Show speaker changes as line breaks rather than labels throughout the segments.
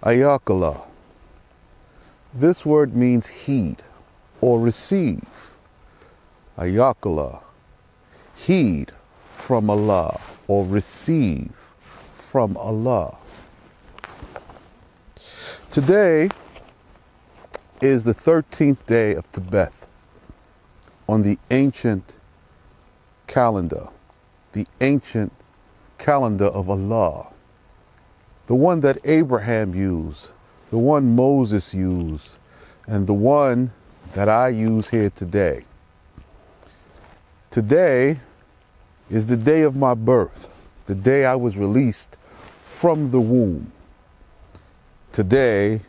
Ayakala. This word means heed or receive. Ayakala. Heed from Allah or receive from Allah. Today is the 13th day of Tebet on the ancient calendar, the ancient calendar of Allah, the one that Abraham used, the one Moses used, and the one that I use here today. Today is the day of my birth, the day I was released from the womb. Today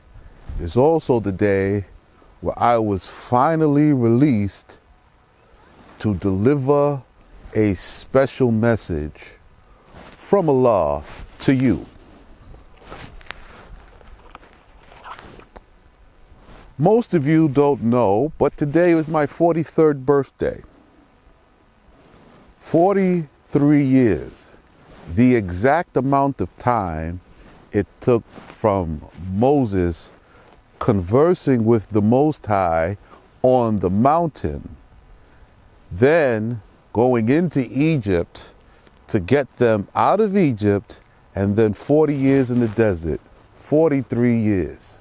is also the day where I was finally released to deliver a special message from Allah to you. Most of you don't know, but today was my 43rd birthday. 43 years, the exact amount of time it took from Moses conversing with the Most High on the mountain, then going into Egypt to get them out of Egypt, and then 40 years in the desert, 43 years.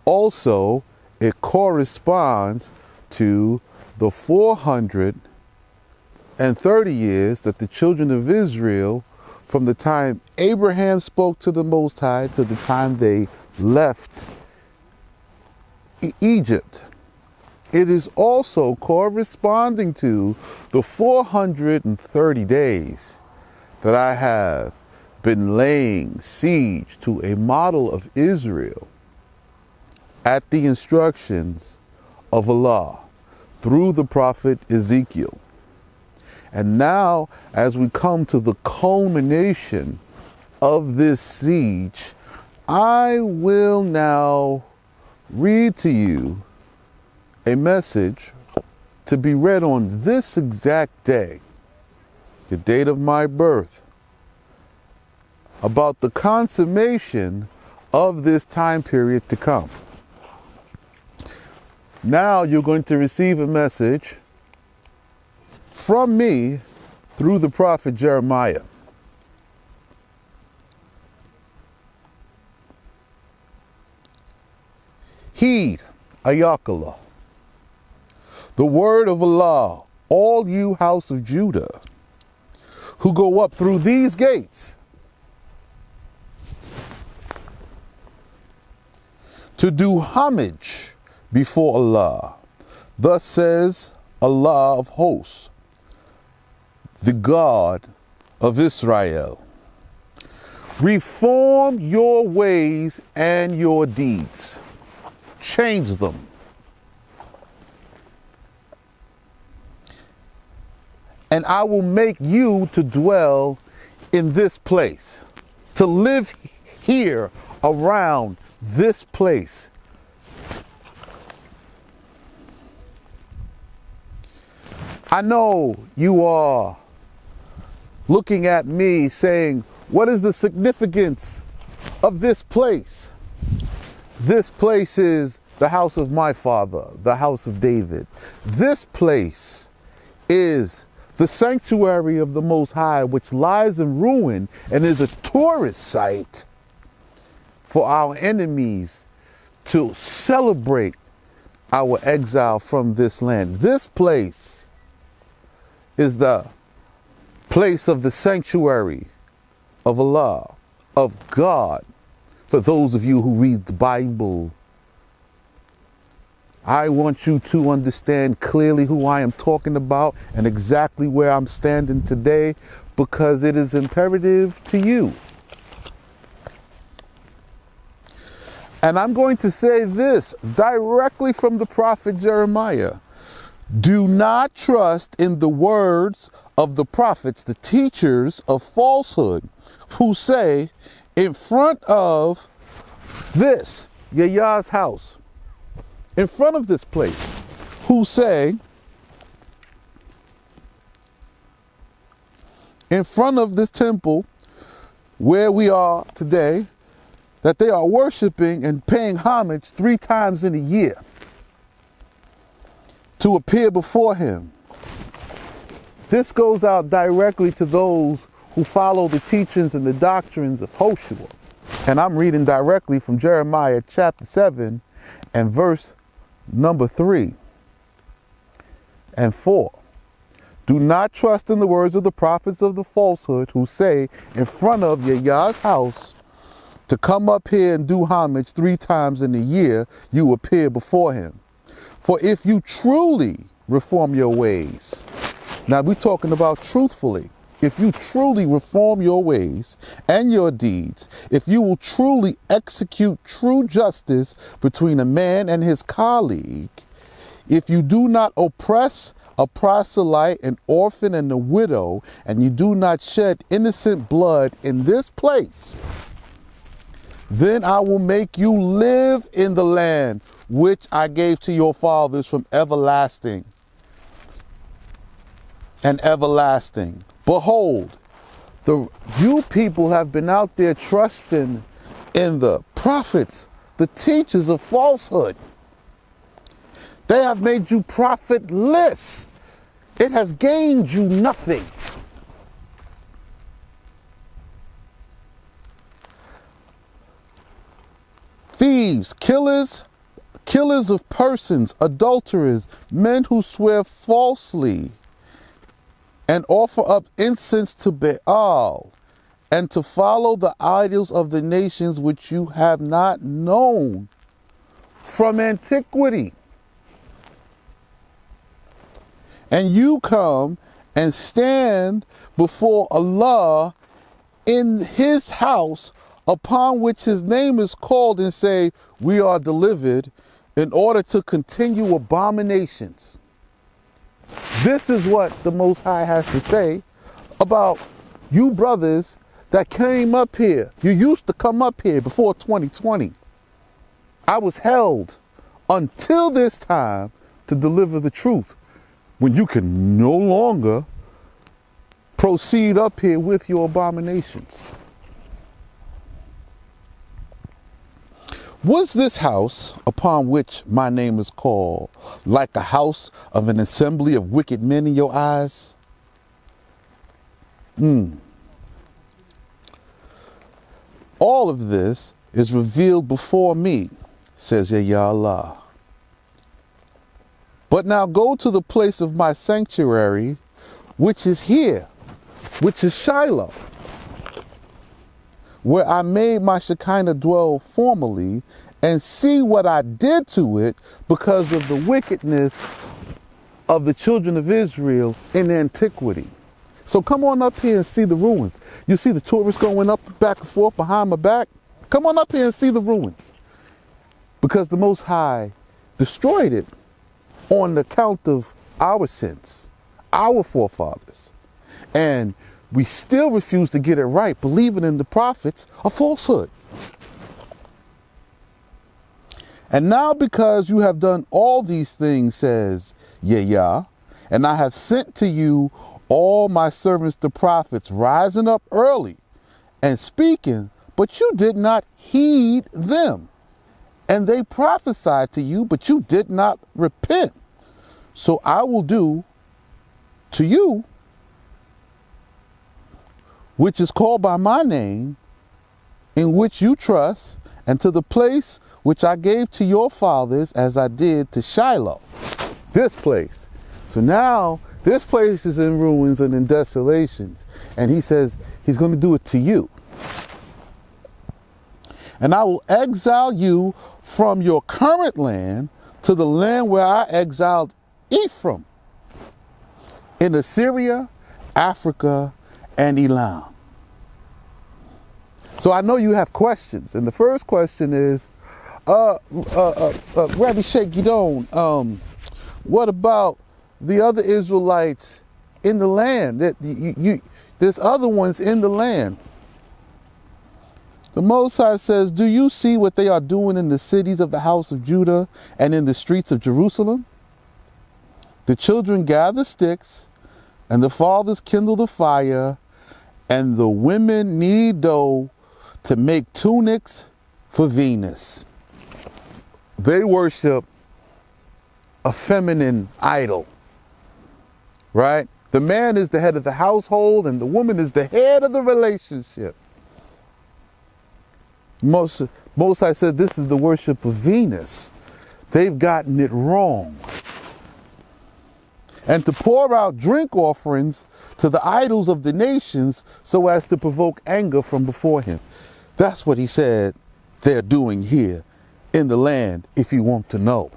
Also, it corresponds to the 430 years that the children of Israel, from the time Abraham spoke to the Most High to the time they left Egypt. It is also corresponding to the 430 days that I have been laying siege to a model of Israel at the instructions of Allah through the prophet Ezekiel. And now, as we come to the culmination of this siege, I will now read to you a message to be read on this exact day, the date of my birth, about the consummation of this time period to come. Now you're going to receive a message from me through the prophet Jeremiah. Heed, Ayakallah, the word of Allah, all you house of Judah, who go up through these gates to do homage before Allah. Thus says Allah of hosts, the God of Israel. Reform your ways and your deeds. Change them. And I will make you to dwell in this place, to live here around this place. I know you are looking at me saying, what is the significance of this place? This place is the house of my father, the house of David. This place is the sanctuary of the Most High, which lies in ruin and is a tourist site for our enemies to celebrate our exile from this land. This place is the place of the sanctuary of Allah, of God. For those of you who read the Bible, I want you to understand clearly who I am talking about and exactly where I'm standing today, because it is imperative to you. And I'm going to say this directly from the prophet Jeremiah. Do not trust in the words of the prophets, the teachers of falsehood, who say, in front of this, Yahya's house, in front of this place, who say, in front of this temple where we are today, that they are worshiping and paying homage 3 times in a year to appear before him. This goes out directly to those who follow the teachings and the doctrines of Hoshua. And I'm reading directly from Jeremiah chapter 7 and verse number 3 and 4. Do not trust in the words of the prophets of the falsehood who say in front of Yahweh's house to come up here and do homage 3 times in a year you appear before him. For if you truly reform your ways, now we're talking about truthfully, if you truly reform your ways and your deeds, if you will truly execute true justice between a man and his colleague, if you do not oppress a proselyte, an orphan, and a widow, and you do not shed innocent blood in this place, then I will make you live in the land which I gave to your fathers from everlasting and everlasting. Behold, you people have been out there trusting in the prophets, the teachers of falsehood. They have made you profitless. It has gained you nothing. Thieves, killers of persons, adulterers, men who swear falsely, and offer up incense to Baal, and to follow the idols of the nations which you have not known from antiquity. And you come and stand before Allah in his house upon which his name is called and say, we are delivered, in order to continue abominations. This is what the Most High has to say about you brothers that came up here. You used to come up here before 2020. I was held until this time to deliver the truth, when you can no longer proceed up here with your abominations. Was this house upon which my name is called like a house of an assembly of wicked men in your eyes? All of this is revealed before me, says Yahweh Allah. But now go to the place of my sanctuary, which is here, which is Shiloh, where I made my Shekinah dwell formerly, and see what I did to it because of the wickedness of the children of Israel in antiquity. So come on up here and see the ruins. You see the tourists going up back and forth behind my back? Come on up here and see the ruins. Because the Most High destroyed it on the account of our sins, our forefathers. And we still refuse to get it right, believing in the prophets, a falsehood. And now because you have done all these things, says Yah, and I have sent to you all my servants the prophets, rising up early and speaking, but you did not heed them. And they prophesied to you, but you did not repent. So I will do to you, which is called by my name, in which you trust, and to the place which I gave to your fathers as I did to Shiloh. This place. So now this place is in ruins and in desolations. And he says he's going to do it to you. And I will exile you from your current land to the land where I exiled Ephraim, in Assyria, Africa, and Elam. So I know you have questions. And the first question is, Rabbi Sheikh Gidon, what about the other Israelites in the land? There's other ones in the land. The Most High says, do you see what they are doing in the cities of the house of Judah and in the streets of Jerusalem? The children gather sticks, and the fathers kindle the fire, and the women knead dough to make tunics for Venus. They worship a feminine idol, right? The man is the head of the household and the woman is the head of the relationship. Most High said this is the worship of Venus. They've gotten it wrong. And to pour out drink offerings to the idols of the nations so as to provoke anger from before him. That's what he said they're doing here in the land, if you want to know.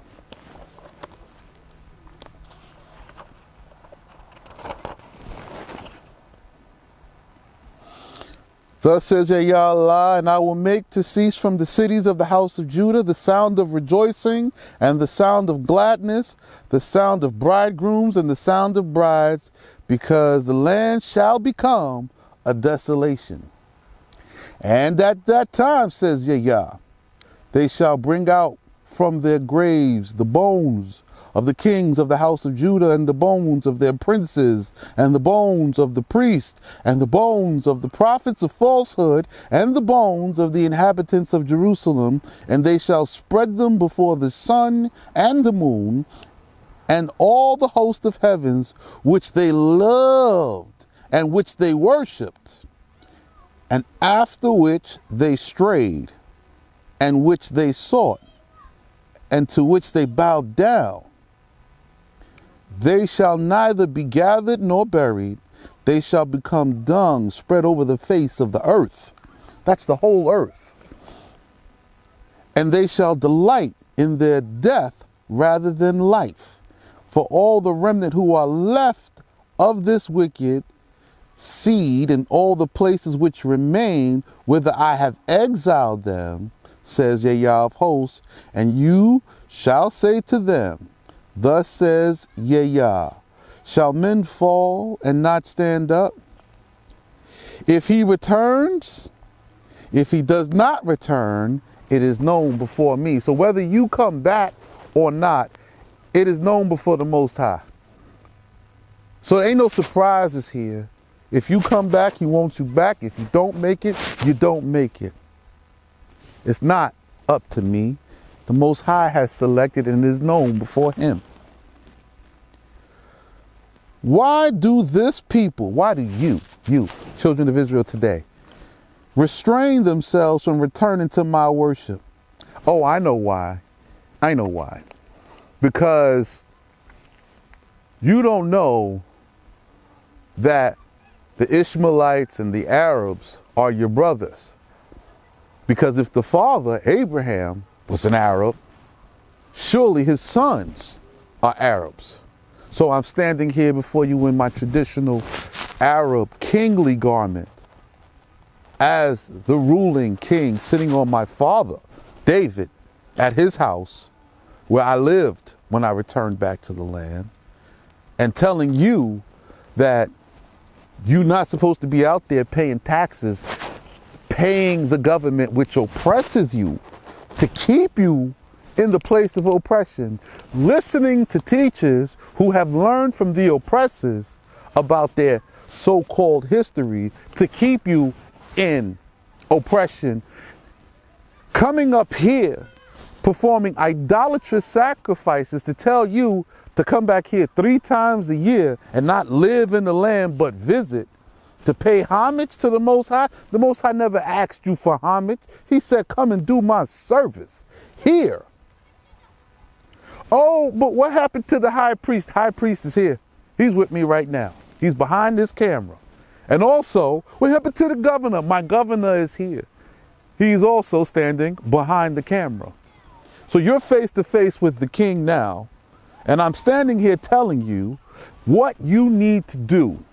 Thus says Yahweh, and I will make to cease from the cities of the house of Judah the sound of rejoicing and the sound of gladness, the sound of bridegrooms and the sound of brides, because the land shall become a desolation. And at that time, says Yahweh, they shall bring out from their graves the bones of the kings of the house of Judah, and the bones of their princes, and the bones of the priests, and the bones of the prophets of falsehood, and the bones of the inhabitants of Jerusalem, and they shall spread them before the sun and the moon, and all the host of heavens, which they loved, and which they worshipped, and after which they strayed, and which they sought, and to which they bowed down. They shall neither be gathered nor buried. They shall become dung spread over the face of the earth. That's the whole earth. And they shall delight in their death rather than life. For all the remnant who are left of this wicked seed in all the places which remain, whither I have exiled them, says Yahweh of hosts, and you shall say to them, thus says Yahweh, shall men fall and not stand up? If he returns, if he does not return, it is known before me. So whether you come back or not, it is known before the Most High. So there ain't no surprises here. If you come back, he wants you back. If you don't make it, you don't make it. It's not up to me. The Most High has selected and is known before him. Why do this people, why do you, children of Israel today, restrain themselves from returning to my worship? Oh, I know why. I know why. Because you don't know that the Ishmaelites and the Arabs are your brothers. Because if the father, Abraham, was an Arab, surely his sons are Arabs. So I'm standing here before you in my traditional Arab kingly garment as the ruling king sitting on my father, David, at his house where I lived when I returned back to the land, and telling you that you're not supposed to be out there paying taxes, paying the government which oppresses you to keep you in the place of oppression, listening to teachers who have learned from the oppressors about their so-called history to keep you in oppression, coming up here, performing idolatrous sacrifices to tell you to come back here 3 times a year and not live in the land but visit, to pay homage to the Most High. The Most High never asked you for homage. He said, come and do my service here. Oh, but what happened to the high priest? High priest is here. He's with me right now. He's behind this camera. And also, what happened to the governor? My governor is here. He's also standing behind the camera. So you're face to face with the king now, and I'm standing here telling you what you need to do.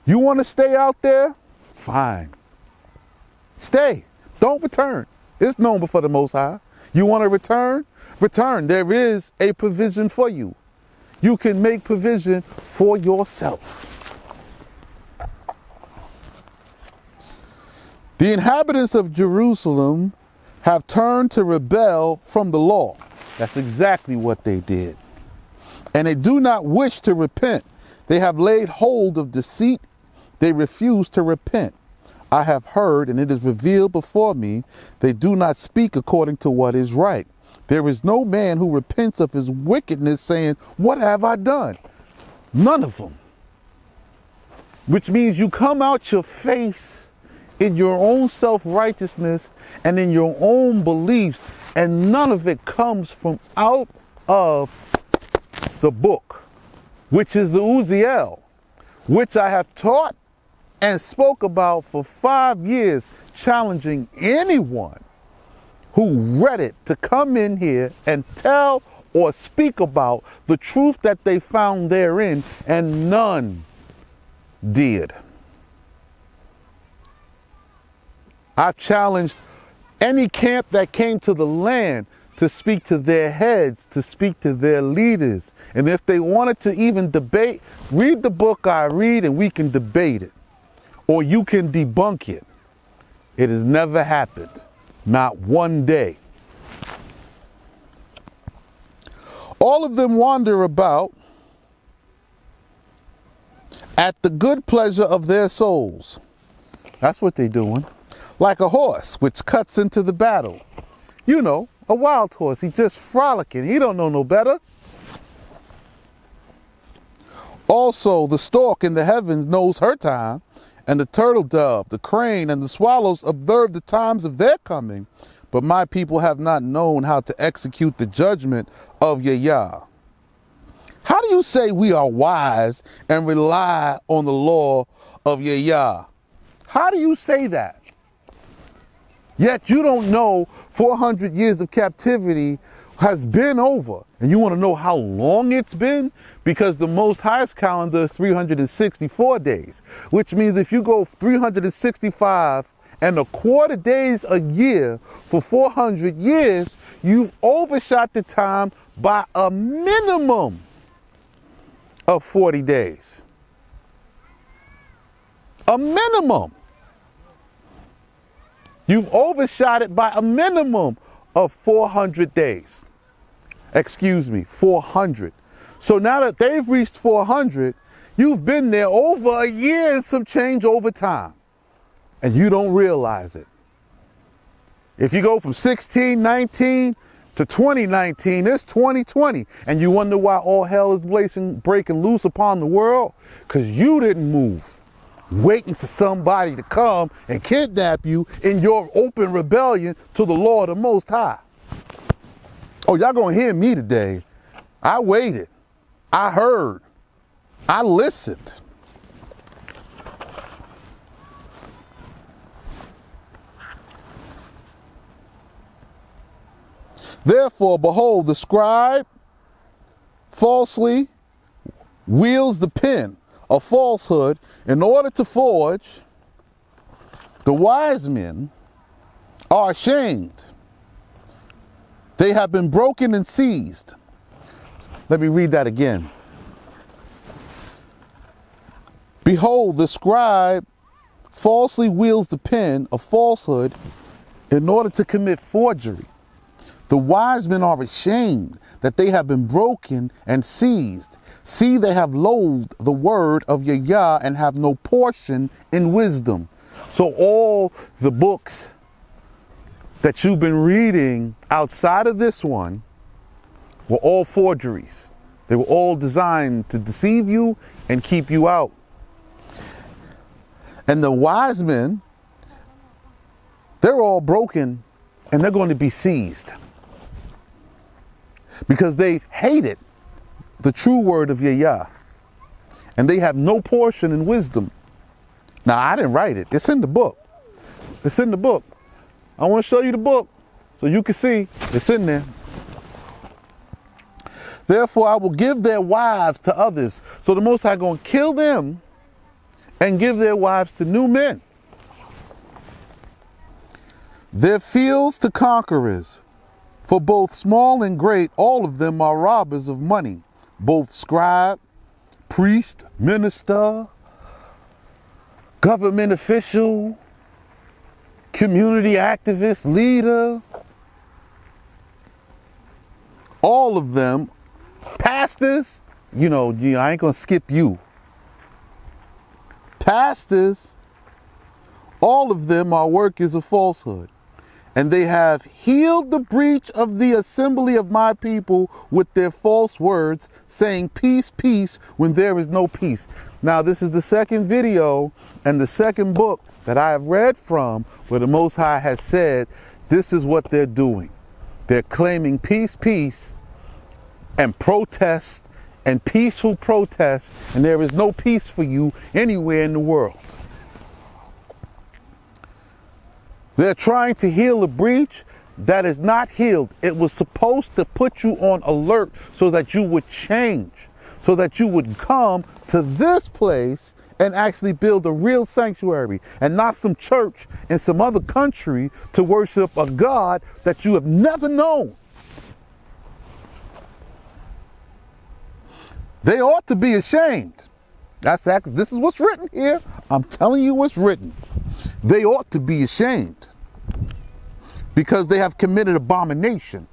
You want to stay out there? Fine. Stay. Don't return. It's known before the Most High. You want to return? Return. There is a provision for you. You can make provision for yourself. The inhabitants of Jerusalem have turned to rebel from the law. That's exactly what they did. And they do not wish to repent. They have laid hold of deceit. They refuse to repent. I have heard, and it is revealed before me. They do not speak according to what is right. There is no man who repents of his wickedness, saying, what have I done? None of them. Which means you come out your face in your own self-righteousness and in your own beliefs, and none of it comes from out of the book, which is the Uziel, which I have taught and spoke about for 5 years, challenging anyone who read it to come in here and tell or speak about the truth that they found therein, and none did. I've challenged any camp that came to the land to speak to their heads, to speak to their leaders. And if they wanted to even debate, read the book I read and we can debate it. Or you can debunk it. It has never happened. Not one day. All of them wander about at the good pleasure of their souls. That's what they're doing. Like a horse which cuts into the battle. You know, a wild horse. He's just frolicking. He don't know no better. Also, the stork in the heavens knows her time, and the turtle dove, the crane, and the swallows observe the times of their coming. But my people have not known how to execute the judgment of Yah. How do you say we are wise and rely on the law of Yah? How do you say that? Yet you don't know 400 years of captivity has been over. And you want to know how long it's been? Because the Most High's calendar is 364 days, which means if you go 365 and a quarter days a year for 400 years, you've overshot the time by a minimum of 40 days. A minimum. You've overshot it by a minimum of 400 days. Excuse me, 400. So now that they've reached 400, you've been there over a year and some change over time. And you don't realize it. If you go from 1619 to 2019, it's 2020. And you wonder why all hell is breaking loose upon the world? Because you didn't move. Waiting for somebody to come and kidnap you in your open rebellion to the Lord the Most High. Oh, y'all gonna hear me today. I waited. I heard. I listened. Therefore, behold, the scribe falsely wields the pen of falsehood in order to forge. The wise men are ashamed. They have been broken and seized. Let me read that again. Behold, the scribe falsely wields the pen of falsehood in order to commit forgery. The wise men are ashamed that they have been broken and seized. See, they have loathed the word of Yah and have no portion in wisdom. So all the books that you've been reading outside of this one were all forgeries. They were all designed to deceive you and keep you out. And the wise men, they're all broken and they're going to be seized because they've hated the true word of Yah, and they have no portion in wisdom. Now, I didn't write it. It's in the book. It's in the book. I want to show you the book so you can see it's in there. Therefore, I will give their wives to others. So the Most High going to kill them and give their wives to new men. Their fields to conquerors. For both small and great, all of them are robbers of money. Both scribe, priest, minister, government official, community activist, leader. All of them, pastors, I ain't gonna skip you. Pastors, All of them are workers of falsehood. And they have healed the breach of the assembly of my people with their false words, saying peace, peace, when there is no peace. Now, this is the second video and the second book that I have read from where the Most High has said, this is what they're doing. They're claiming peace, peace, and protest and peaceful protest, and there is no peace for you anywhere in the world. They're trying to heal a breach that is not healed. It was supposed to put you on alert so that you would change, so that you would come to this place and actually build a real sanctuary and not some church in some other country to worship a God that you have never known. They ought to be ashamed. This is what's written here. I'm telling you what's written. They ought to be ashamed because they have committed abomination.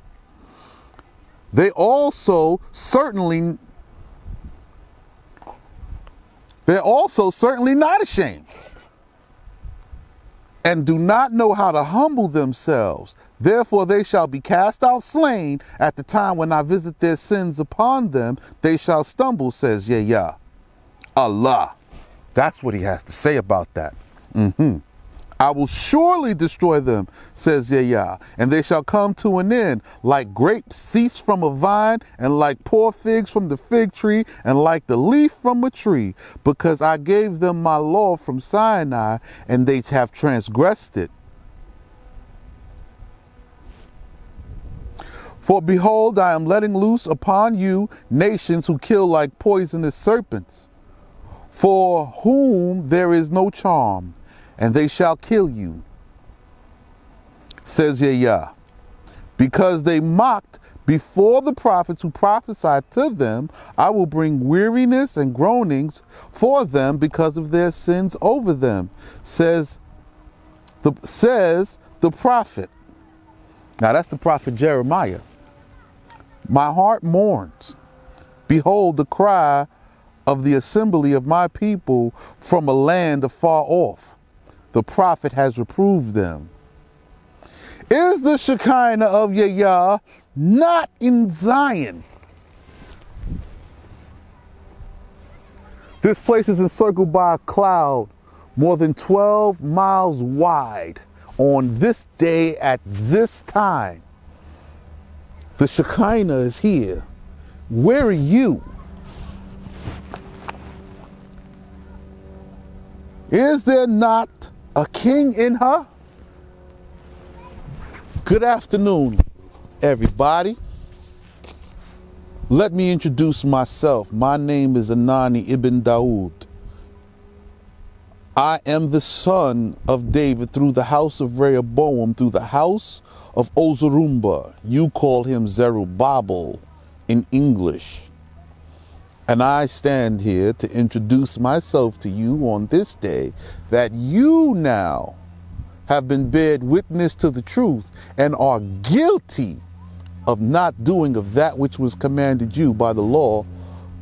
They're also certainly not ashamed and do not know how to humble themselves. Therefore they shall be cast out slain at the time when I visit their sins upon them. They shall stumble, says Yah. Allah. That's what he has to say about that. I will surely destroy them, says Yah, and they shall come to an end, like grapes cease from a vine, and like poor figs from the fig tree, and like the leaf from a tree, because I gave them my law from Sinai, and they have transgressed it. For behold, I am letting loose upon you nations who kill like poisonous serpents, for whom there is no charm, and they shall kill you, says Yah. Because they mocked before the prophets who prophesied to them, I will bring weariness and groanings for them because of their sins over them, says the prophet. Now that's the prophet Jeremiah. My heart mourns. Behold the cry of the assembly of my people from a land afar off. The prophet has reproved them. Is the Shekinah of Yah not in Zion? This place is encircled by a cloud more than 12 miles wide on this day at this time. The Shekinah is here. Where are you? Is there not a king in her? Good afternoon, everybody. Let me introduce myself. My name is Anani ibn Dawood. I am the son of David through the house of Rehoboam, through the house of Ozarumba. You call him Zerubbabel in English. And I stand here to introduce myself to you on this day that you now have been bared witness to the truth and are guilty of not doing of that which was commanded you by the law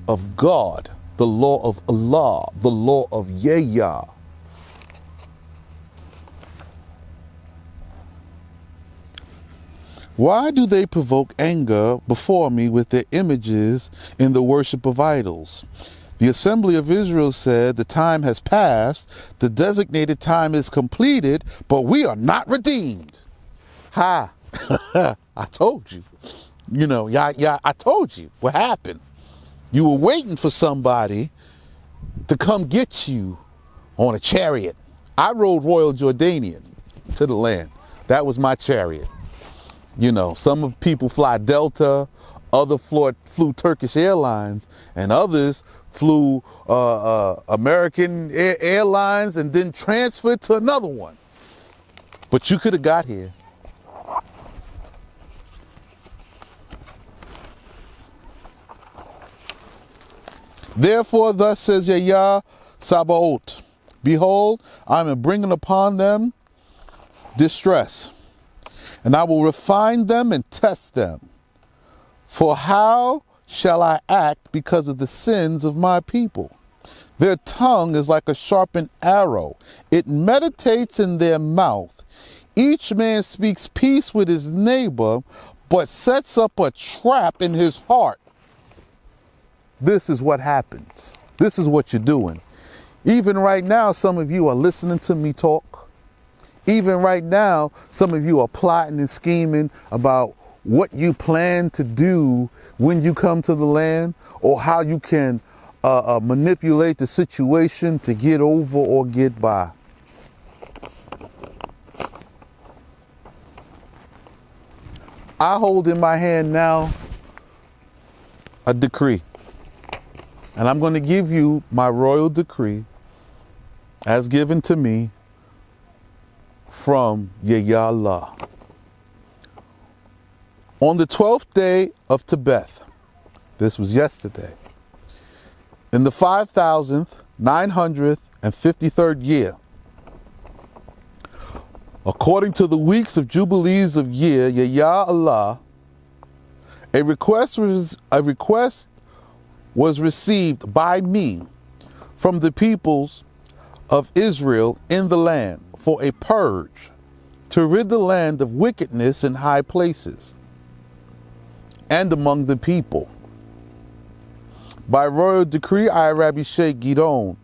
of God, the law of Allah, the law of Yah. Why do they provoke anger before me with their images in the worship of idols? The assembly of Israel said, the time has passed, the designated time is completed, but we are not redeemed. Ha! I told you. I told you what happened. You were waiting for somebody to come get you on a chariot. I rode Royal Jordanian to the land. That was my chariot. Some people fly Delta, others flew Turkish Airlines, and others flew American Airlines and then transferred to another one. But you could have got here. Therefore, thus says Yah Sabaoth, behold, I am bringing upon them distress, and I will refine them and test them. For how shall I act because of the sins of my people? Their tongue is like a sharpened arrow. It meditates in their mouth. Each man speaks peace with his neighbor, but sets up a trap in his heart. This is what happens. This is what you're doing. Even right now, some of you are listening to me talk. Even right now, some of you are plotting and scheming about what you plan to do when you come to the land, or how you can manipulate the situation to get over or get by. I hold in my hand now a decree. And I'm going to give you my royal decree as given to me from Allah. On the 12th day of Tebeth, this was yesterday, in the 5,953rd year, according to the weeks of jubilees of year, Allah, a request was received by me from the peoples of Israel in the land for a purge, to rid the land of wickedness in high places and among the people. By royal decree, I, Rabbi Sheikh Gidon,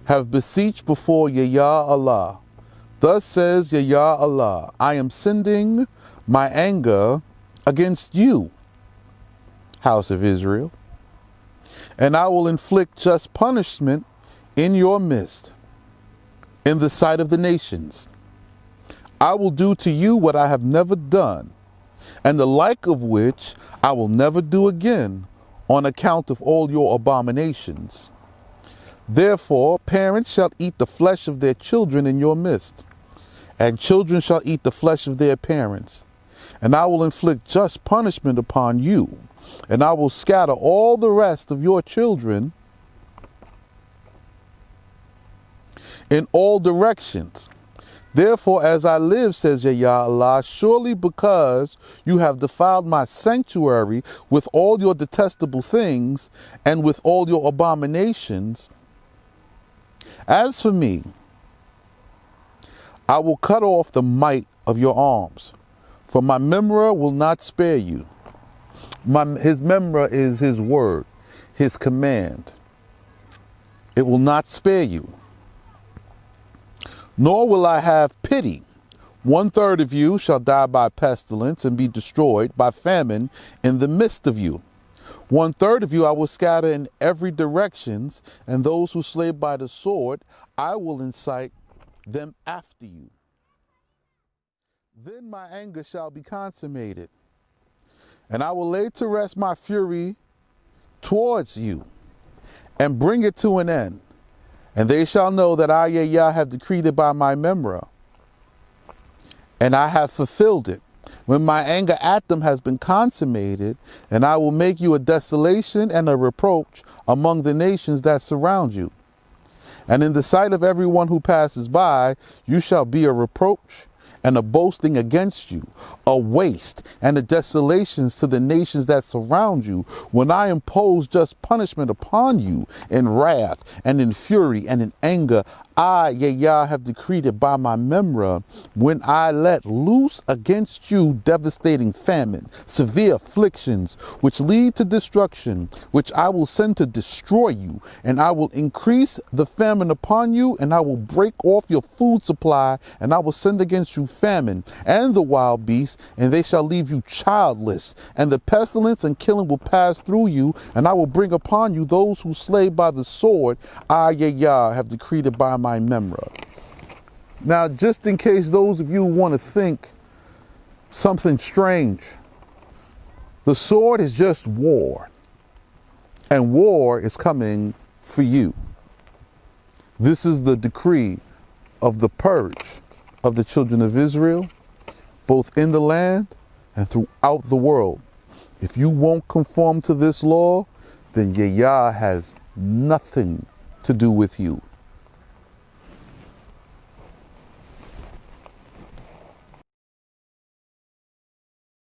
have beseeched before Allah. Thus says Allah, I am sending my anger against you, house of Israel, and I will inflict just punishment in your midst, in the sight of the nations. I will do to you what I have never done, and the like of which I will never do again, on account of all your abominations. Therefore, parents shall eat the flesh of their children in your midst, and children shall eat the flesh of their parents. And I will inflict just punishment upon you, and I will scatter all the rest of your children in all directions. Therefore, as I live, says Allah, surely because you have defiled my sanctuary with all your detestable things and with all your abominations, as for me, I will cut off the might of your arms, for my memra will not spare you. His memra is his word, his command. It will not spare you. Nor will I have pity. 1/3 of you shall die by pestilence and be destroyed by famine in the midst of you. 1/3 of you I will scatter in every directions, and those who slay by the sword, I will incite them after you. Then my anger shall be consummated, and I will lay to rest my fury towards you, and bring it to an end. And they shall know that I, Yah, have decreed it by my memra, and I have fulfilled it, when my anger at them has been consummated, and I will make you a desolation and a reproach among the nations that surround you. And in the sight of everyone who passes by, you shall be a reproach and a boasting against you, a waste and a desolations to the nations that surround you, when I impose just punishment upon you in wrath and in fury and in anger. I, Yah, have decreed it by my memra, when I let loose against you devastating famine, severe afflictions, which lead to destruction, which I will send to destroy you, and I will increase the famine upon you, and I will break off your food supply, and I will send against you famine and the wild beasts, and they shall leave you childless, and the pestilence and killing will pass through you, and I will bring upon you those who slay by the sword. I, Yah, have decreed it by my memra. Now, just in case those of you want to think something strange, the sword is just war, and war is coming for you. This is the decree of the purge of the children of Israel, both in the land and throughout the world. If you won't conform to this law, then Yah has nothing to do with you.